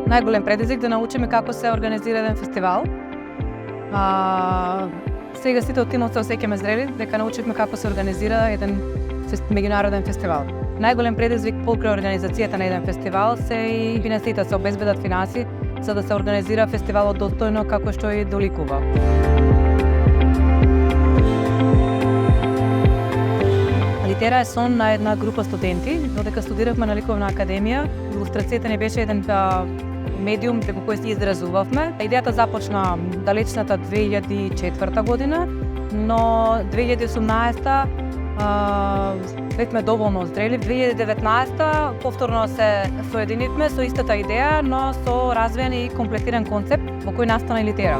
најголем предизвик да научиме како се организира еден фестивал. Сега сите од тимот се осеќаме зрели дека научивме како се организира еден меѓународен фестивал. Најголем предизвик покрај организацијата на еден фестивал се и финансите, се обезбедат финанси за да се организира фестивалот достојно како што и доликува. Литера е сон на една група студенти. Додека студиравме на Ликовна академија, илустрацијата не беше еден медиум преку кој се изразувавме. Идејата започна далечната 2004 година, но 2018 бевме доволно зрели. 2019 повторно се соединивме со истата идеја, но со развиен и комплетиран концепт во кој настана и Литера.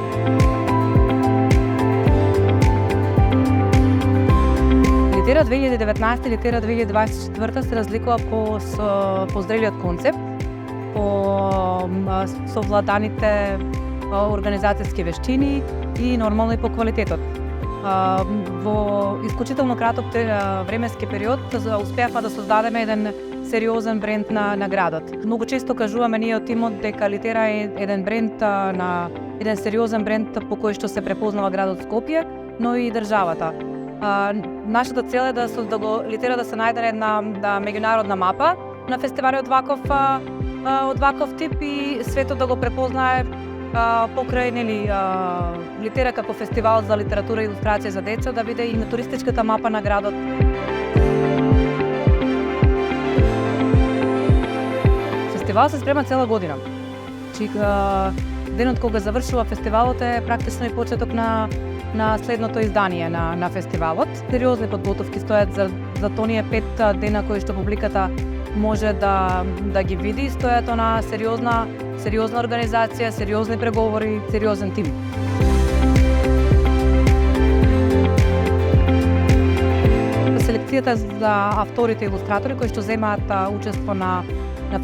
Литера 2019 и Литера 2024 се разликува по зрелиот концепт, по совладаните организацијски вештини и нормално и по квалитетот. Во исклучително краток временски период успеавме да создадеме еден сериозен бренд на градот. Многу често кажуваме ние од тимот дека Литера е еден бренд еден сериозен бренд по кој што се препознава градот Скопје, но и државата. Нашата цел е Литера да се најде една меѓународна мапа на фестивали од ваков тип и светот да го препознае покрај Литера како фестивал за литература и илустрација за деца, да биде и на туристичката мапа на градот. Фестивал се спрема цела година. Денот кога завршува фестивалот е практично и почеток на следното издание на фестивалот. Сериозни подготовки стојат за тоние 5 дена кои што публиката може да ги види. Стојат на сериозна организација, сериозни преговори, сериозен тим. Селекцијата за авторите и илустратори кои што земаат учество на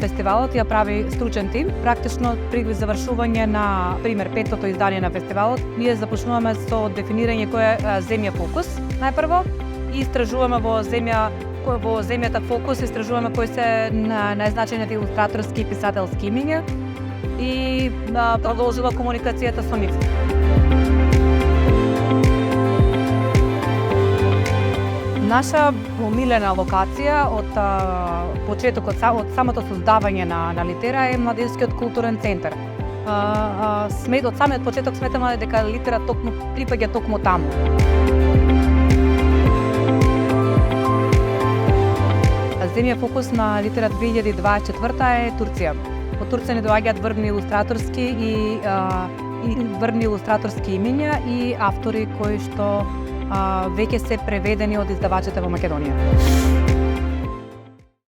фестивалот ја прави стручен тим. Практично при завршување на пример 5-тото издание на фестивалот, ние започнуваме со дефинирање кој е земја фокус најпрво и истражуваме во земјата фокус, истражуваме кои се најзначајните илустраторски и писателски имиња и продолжува комуникацијата со нив. Наша омилена локација од почетокот, од самото создавање на Литера е Младинскиот културен центар. Од самиот почеток сметаме дека Литера припаѓа токму таму. Земја фокус на Литера 2024 е Турција. Од Турција ни доаѓаат врвни илустраторски имиња и автори кои што веќе се преведени од издавачите во Македонија.